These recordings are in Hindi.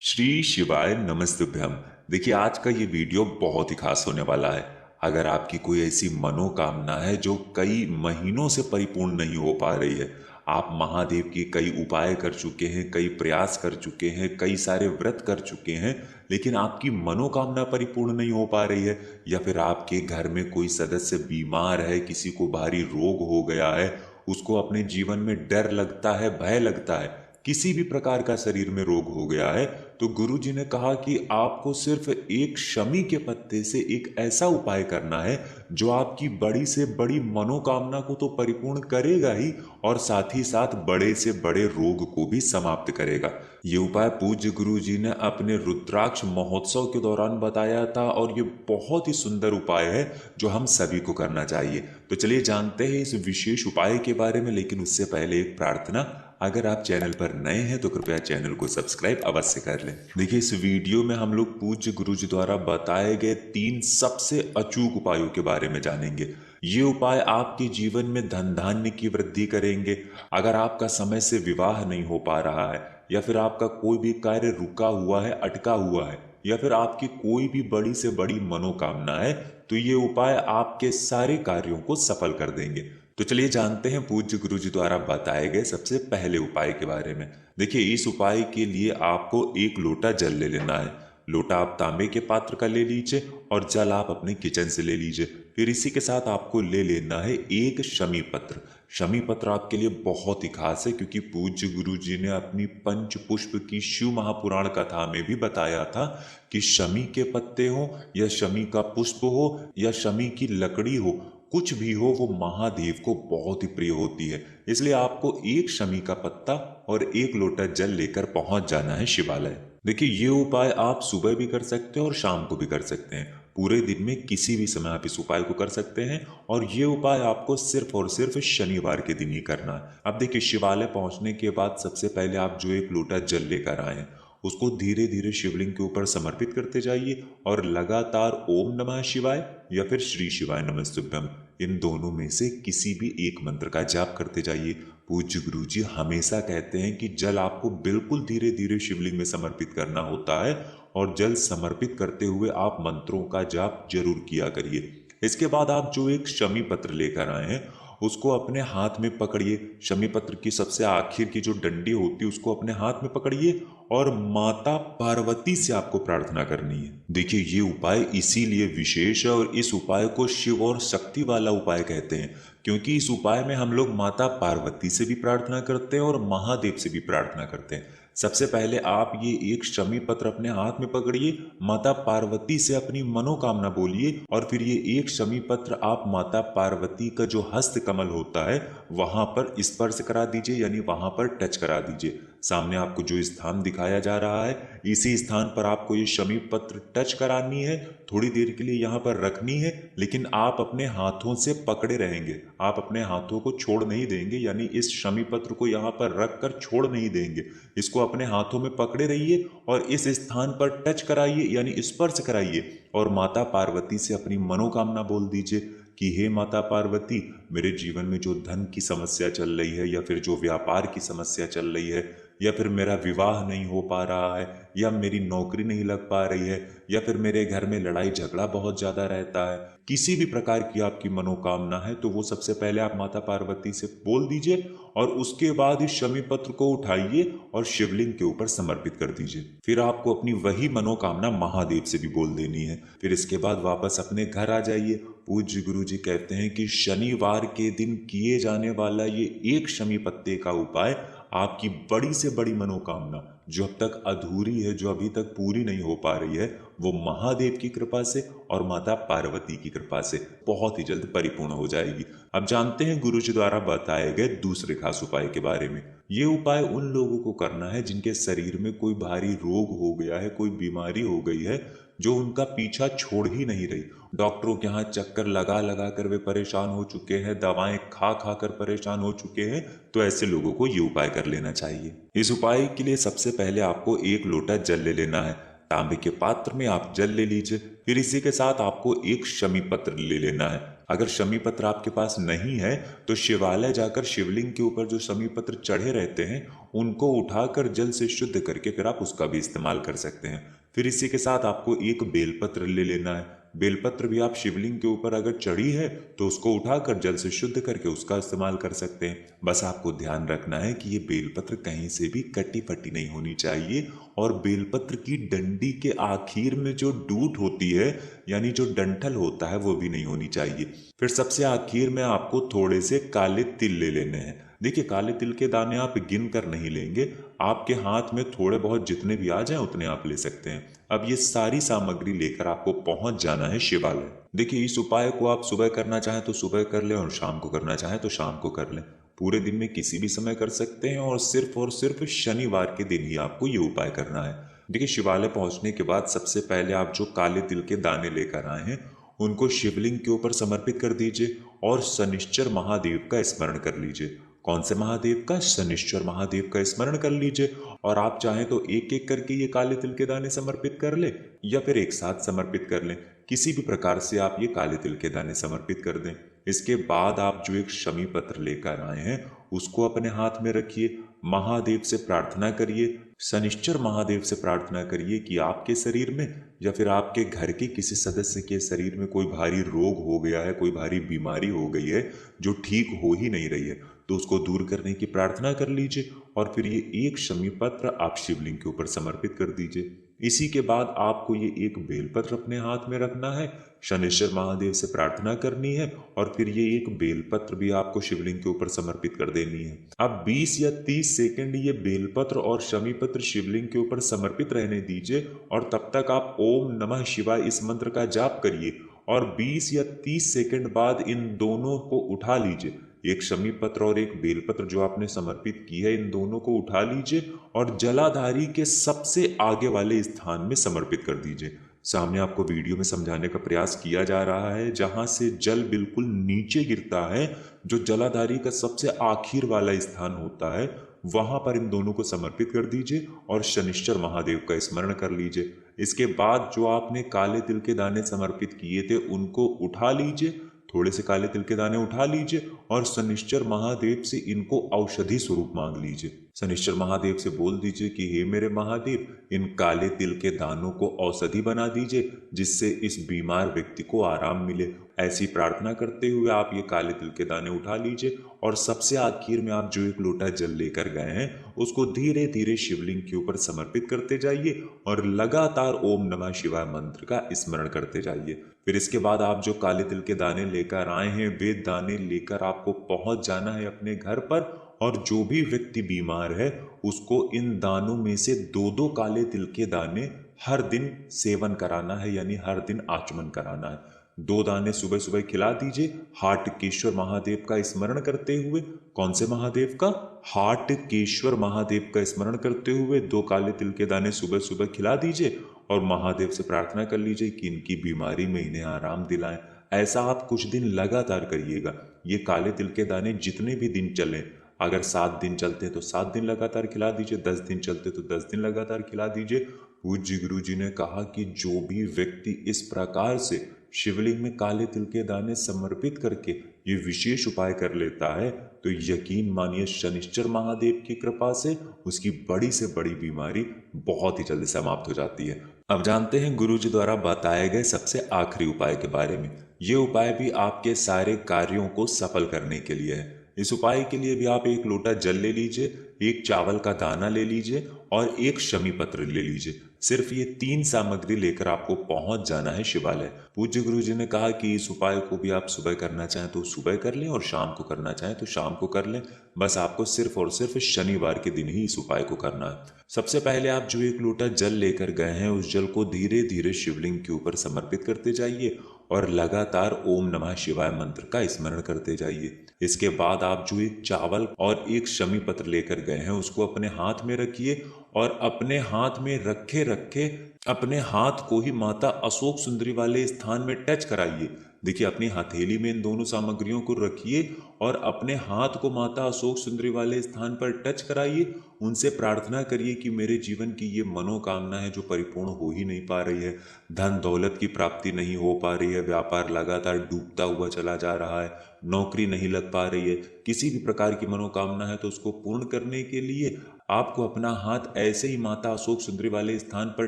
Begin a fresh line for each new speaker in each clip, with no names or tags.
श्री शिवाय नमस्तुभ्यम। देखिए, आज का ये वीडियो बहुत ही खास होने वाला है। अगर आपकी कोई ऐसी मनोकामना है जो कई महीनों से परिपूर्ण नहीं हो पा रही है, आप महादेव की कई उपाय कर चुके हैं, कई प्रयास कर चुके हैं, कई सारे व्रत कर चुके हैं, लेकिन आपकी मनोकामना परिपूर्ण नहीं हो पा रही है, या फिर आपके घर में कोई सदस्य बीमार है, किसी को भारी रोग हो गया है, उसको अपने जीवन में डर लगता है, भय लगता है, किसी भी प्रकार का शरीर में रोग हो गया है, तो गुरु जी ने कहा कि आपको सिर्फ एक शमी के पत्ते से एक ऐसा उपाय करना है जो आपकी बड़ी से बड़ी मनोकामना को तो परिपूर्ण करेगा ही, और साथ ही साथ बड़े से बड़े रोग को भी समाप्त करेगा। ये उपाय पूज्य गुरु जी ने अपने रुद्राक्ष महोत्सव के दौरान बताया था, और ये बहुत ही सुंदर उपाय है जो हम सभी को करना चाहिए। तो चलिए जानते हैं इस विशेष उपाय के बारे में, लेकिन उससे पहले एक प्रार्थना। अगर आप चैनल पर नए हैं तो कृपया चैनल को सब्सक्राइब अवश्य कर लें। देखिए, इस वीडियो में हम लोग पूज्य गुरु जी द्वारा बताए गए 3 सबसे अचूक उपायों के बारे में जानेंगे। ये उपाय आपके जीवन में धन धान्य की वृद्धि करेंगे। अगर आपका समय से विवाह नहीं हो पा रहा है, या फिर आपका कोई भी कार्य रुका हुआ है, अटका हुआ है, या फिर आपकी कोई भी बड़ी से बड़ी मनोकामना है, तो ये उपाय आपके सारे कार्यों को सफल कर देंगे। तो चलिए जानते हैं पूज्य गुरु जी द्वारा बताए गए सबसे पहले उपाय के बारे में। देखिए, इस उपाय के लिए आपको 1 लोटा जल ले लेना है। लोटा आप तांबे के पात्र का ले लीजिए, और जल आप अपने किचन से ले लीजिए। फिर इसी के साथ आपको ले लेना है 1 शमी पत्र। शमी पत्र आपके लिए बहुत ही खास है, क्योंकि पूज्य गुरु जी ने अपनी पंच पुष्प की शिव महापुराण कथा में भी बताया था कि शमी के पत्ते हो, या शमी का पुष्प हो, या शमी की लकड़ी हो, कुछ भी हो, वो महादेव को बहुत ही प्रिय होती है। इसलिए आपको 1 शमी का पत्ता और 1 लोटा जल लेकर पहुंच जाना है शिवालय। देखिए, ये उपाय आप सुबह भी कर सकते हैं और शाम को भी कर सकते हैं। पूरे दिन में किसी भी समय आप इस उपाय को कर सकते हैं, और ये उपाय आपको सिर्फ और सिर्फ शनिवार के दिन ही करना है। अब देखिए, शिवालय पहुंचने के बाद सबसे पहले आप जो 1 लोटा जल लेकर आए हैं, उसको धीरे धीरे शिवलिंग के ऊपर समर्पित करते जाइए, और लगातार ओम नमः शिवाय या फिर श्री शिवाय नमस्तुभ्यम, इन दोनों में से किसी भी एक मंत्र का जाप करते जाइए। पूज्य गुरु जी हमेशा कहते हैं कि जल आपको बिल्कुल धीरे धीरे शिवलिंग में समर्पित करना होता है, और जल समर्पित करते हुए आप मंत्रों का जाप जरूर किया करिए। इसके बाद आप जो 1 शमी पत्र लेकर आए हैं, उसको अपने हाथ में पकड़िए। शमी पत्र की सबसे आखिर की जो डंडी होती है, उसको अपने हाथ में पकड़िए, और माता पार्वती से आपको प्रार्थना करनी है। देखिए, ये उपाय इसीलिए विशेष है, और इस उपाय को शिव और शक्ति वाला उपाय कहते हैं, क्योंकि इस उपाय में हम लोग माता पार्वती से भी प्रार्थना करते हैं और महादेव से भी प्रार्थना करते हैं। सबसे पहले आप ये 1 शमी पत्र अपने हाथ में पकड़िए, माता पार्वती से अपनी मनोकामना बोलिए, और फिर ये 1 शमी पत्र आप माता पार्वती का जो हस्त कमल होता है वहां पर स्पर्श करा दीजिए, यानी वहां पर टच करा दीजिए। सामने आपको जो स्थान दिखाया जा रहा है, इसी स्थान पर आपको ये शमी पत्र टच करानी है। थोड़ी देर के लिए यहाँ पर रखनी है, लेकिन आप अपने हाथों से पकड़े रहेंगे, आप अपने हाथों को छोड़ नहीं देंगे, यानी इस शमी पत्र को यहाँ पर रख कर छोड़ नहीं देंगे। इसको अपने हाथों में पकड़े रहिए, और इस स्थान पर टच कराइए, यानी स्पर्श कराइए, और माता पार्वती से अपनी मनोकामना बोल दीजिए कि हे माता पार्वती, मेरे जीवन में जो धन की समस्या चल रही है, या फिर जो व्यापार की समस्या चल रही है, या फिर मेरा विवाह नहीं हो पा रहा है, या मेरी नौकरी नहीं लग पा रही है, या फिर मेरे घर में लड़ाई झगड़ा बहुत ज़्यादा रहता है, किसी भी प्रकार की आपकी मनोकामना है, तो वो सबसे पहले आप माता पार्वती से बोल दीजिए, और उसके बाद इस शमी पत्र को उठाइए और शिवलिंग के ऊपर समर्पित कर दीजिए। फिर आपको अपनी वही मनोकामना महादेव से भी बोल देनी है। फिर इसके बाद वापस अपने घर आ जाइए। पूज्य गुरु जी कहते हैं कि शनिवार के दिन किए जाने वाला ये 1 शमी पत्ते का उपाय आपकी बड़ी से बड़ी मनोकामना, जो अब तक अधूरी है, जो अभी तक पूरी नहीं हो पा रही है, वो महादेव की कृपा से और माता पार्वती की कृपा से बहुत ही जल्द परिपूर्ण हो जाएगी। अब जानते हैं गुरु जी द्वारा बताए गए दूसरे खास उपाय के बारे में। ये उपाय उन लोगों को करना है जिनके शरीर में कोई भारी रोग हो गया है, कोई बीमारी हो गई है जो उनका पीछा छोड़ ही नहीं रही। डॉक्टरों के यहाँ चक्कर लगा लगा कर वे परेशान हो चुके हैं, दवाएं खा खा कर परेशान हो चुके हैं, तो ऐसे लोगों को ये उपाय कर लेना चाहिए। इस उपाय के लिए सबसे पहले आपको 1 लोटा जल ले लेना है। तांबे के पात्र में आप जल ले लीजिए। फिर इसी के साथ आपको 1 शमी पत्र ले लेना है। अगर शमी पत्र आपके पास नहीं है तो शिवालय जाकर शिवलिंग के ऊपर जो शमी पत्र चढ़े रहते हैं उनको उठाकर जल से शुद्ध करके फिर आप उसका भी इस्तेमाल कर सकते हैं। फिर इसी के साथ आपको एक बेलपत्र ले लेना है। बेलपत्र भी आप शिवलिंग के ऊपर अगर चढ़ी है तो उसको उठाकर जल से शुद्ध करके उसका इस्तेमाल कर सकते हैं। बस आपको ध्यान रखना है कि ये बेलपत्र कहीं से भी कटी फटी नहीं होनी चाहिए और बेलपत्र की डंडी के आखिर में जो डूट होती है यानी जो डंठल होता है वो भी नहीं होनी चाहिए। फिर सबसे आखिर में आपको थोड़े से काले तिल ले लेने हैं। देखिए, काले तिल के दाने आप गिन कर नहीं लेंगे, आपके हाथ में थोड़े बहुत जितने भी आ जाए उतने आप ले सकते हैं। अब ये सारी सामग्री लेकर आपको पहुंच जाना है शिवालय। देखिए, इस उपाय को आप सुबह करना चाहें तो सुबह कर लें और शाम को करना चाहें तो शाम को कर लें। पूरे दिन में किसी भी समय कर सकते हैं और सिर्फ शनिवार के दिन ही आपको ये उपाय करना है। देखिए, शिवालय पहुंचने के बाद सबसे पहले आप जो काले तिल के दाने लेकर आए हैं उनको शिवलिंग के ऊपर समर्पित कर दीजिए और शनिश्चर महादेव का स्मरण कर लीजिए। कौन से महादेव का? शनिश्चर महादेव का स्मरण कर लीजिए। और आप चाहें तो एक एक करके ये काले तिल के दाने समर्पित कर ले या फिर एक साथ समर्पित कर लें। किसी भी प्रकार से आप ये काले तिल के दाने समर्पित कर दें। इसके बाद आप जो एक शमी पत्र लेकर आए हैं उसको अपने हाथ में रखिए, महादेव से प्रार्थना करिए, शनिश्चर महादेव से प्रार्थना करिए कि आपके शरीर में या फिर आपके घर के किसी सदस्य के शरीर में कोई भारी रोग हो गया है, कोई भारी बीमारी हो गई है जो ठीक हो ही नहीं रही है, तो उसको दूर करने की प्रार्थना कर लीजिए और फिर ये एक शमी पत्र आप शिवलिंग के ऊपर समर्पित कर दीजिए। इसी के बाद आपको ये एक बेलपत्र अपने हाथ में रखना है, शनिश्चर महादेव से प्रार्थना करनी है और फिर ये एक बेलपत्र भी आपको शिवलिंग के ऊपर समर्पित कर देनी है। अब 20 या 30 सेकंड ये बेलपत्र और शमी पत्र शिवलिंग के ऊपर समर्पित रहने दीजिए और तब तक आप ओम नमः शिवाय इस मंत्र का जाप करिए और 20 या 30 सेकंड बाद इन दोनों को उठा लीजिए। एक शमी पत्र और एक बेलपत्र जो आपने समर्पित की है इन दोनों को उठा लीजिए और जलाधारी के सबसे आगे वाले स्थान में समर्पित कर दीजिए। सामने आपको वीडियो में समझाने का प्रयास किया जा रहा है, जहां से जल बिल्कुल नीचे गिरता है, जो जलाधारी का सबसे आखिर वाला स्थान होता है, वहां पर इन दोनों को समर्पित कर दीजिए और शनिश्चर महादेव का स्मरण कर लीजिए। इसके बाद जो आपने काले तिल के दाने समर्पित किए थे उनको उठा लीजिए, थोड़े से काले तिल के दाने उठा लीजिए और शनिश्चर महादेव से इनको औषधि स्वरूप मांग लीजिए। शनिश्चर महादेव से बोल दीजिए कि हे मेरे महादेव, इन काले तिल के दानों को औषधि बना दीजिए जिससे इस बीमार व्यक्ति को आराम मिले। ऐसी प्रार्थना करते हुए आप ये काले तिल के दाने उठा लीजिए और सबसे आखिर में आप जो एक लोटा जल लेकर गए हैं उसको धीरे धीरे शिवलिंग के ऊपर समर्पित करते जाइए और लगातार ओम नमः शिवाय मंत्र का स्मरण करते जाइए। फिर इसके बाद आप जो काले तिल के दाने लेकर आए हैं वे दाने लेकर आपको पहुंच जाना है अपने घर पर और जो भी व्यक्ति बीमार है उसको इन दानों में से 2-2 काले तिल के दाने हर दिन सेवन कराना है, यानी हर दिन आचमन कराना है। 2 दाने सुबह सुबह खिला दीजिए हाटकेश्वर महादेव का स्मरण करते हुए। कौन से महादेव का? हाटकेश्वर महादेव का स्मरण करते हुए 2 काले तिल के दाने सुबह सुबह खिला दीजिए और महादेव से प्रार्थना कर लीजिए कि इनकी बीमारी में इन्हें आराम दिलाएं। ऐसा आप कुछ दिन लगातार करिएगा। ये काले तिल के दाने जितने भी दिन चलें, अगर 7 दिन चलते तो 7 दिन लगातार खिला दीजिए, 10 दिन चलते तो 10 दिन लगातार खिला दीजिए। पूज्य गुरु जी ने कहा कि जो भी व्यक्ति इस प्रकार से शिवलिंग में काले तिल के दाने समर्पित करके ये विशेष उपाय कर लेता है तो यकीन मानिए शनिश्चर महादेव की कृपा से उसकी बड़ी से बड़ी बीमारी बहुत ही जल्दी समाप्त हो जाती है। अब जानते हैं गुरु जी द्वारा बताए गए सबसे आखिरी उपाय के बारे में। ये उपाय भी आपके सारे कार्यों को सफल करने के लिए है। इस उपाय के लिए भी आप एक लोटा जल ले लीजिए, एक चावल का दाना ले लीजिए और एक शमी पत्र ले लीजिए। सिर्फ ये 3 सामग्री लेकर आपको पहुंच जाना है शिवालय। पूज्य गुरु जी ने कहा कि इस उपाय को भी आप सुबह करना चाहें तो सुबह कर लें और शाम को करना चाहें तो शाम को कर लें। बस आपको सिर्फ और सिर्फ शनिवार के दिन ही इस उपाय को करना है। सबसे पहले आप जो एक लोटा जल लेकर गए हैं उस जल को धीरे धीरे शिवलिंग के ऊपर समर्पित करते जाइए और लगातार ओम नमः शिवाय मंत्र का स्मरण करते जाइए। इसके बाद आप जो एक चावल और एक शमी पत्र लेकर गए हैं उसको अपने हाथ में रखिए और अपने हाथ में रखे रखे अपने हाथ को ही माता अशोक सुंदरी वाले स्थान में टच कराइए देखिए अपनी हथेली में इन दोनों सामग्रियों को रखिए और अपने हाथ को माता अशोक सुंदरी वाले स्थान पर टच कराइए। उनसे प्रार्थना करिए कि मेरे जीवन की ये मनोकामना है जो परिपूर्ण हो ही नहीं पा रही है, धन दौलत की प्राप्ति नहीं हो पा रही है, व्यापार लगातार डूबता हुआ चला जा रहा है, नौकरी नहीं लग पा रही है, किसी भी प्रकार की मनोकामना है तो उसको पूर्ण करने के लिए आपको अपना हाथ ऐसे ही माता अशोक सुंदरी वाले स्थान पर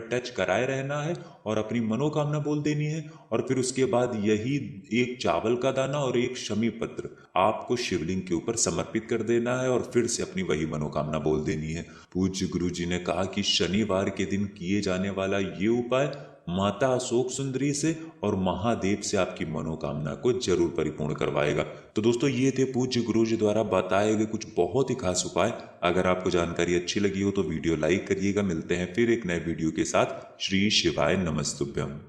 टच कराए रहना है और अपनी मनोकामना बोल देनी है। और फिर उसके बाद यही एक चावल का दाना और एक शमी पत्र आपको शिवलिंग के ऊपर समर्पित कर देना है और फिर से अपनी वही मनोकामना बोल देनी है। पूज्य गुरु जी ने कहा कि शनिवार के दिन किए जाने वाला ये उपाय माता अशोक सुंदरी से और महादेव से आपकी मनोकामना को जरूर परिपूर्ण करवाएगा। तो दोस्तों ये थे पूज्य गुरु जी द्वारा बताए गए कुछ बहुत ही खास उपाय। अगर आपको जानकारी अच्छी लगी हो तो वीडियो लाइक करिएगा। मिलते हैं फिर एक नए वीडियो के साथ। श्री शिवाय नमस्तुभ्यम।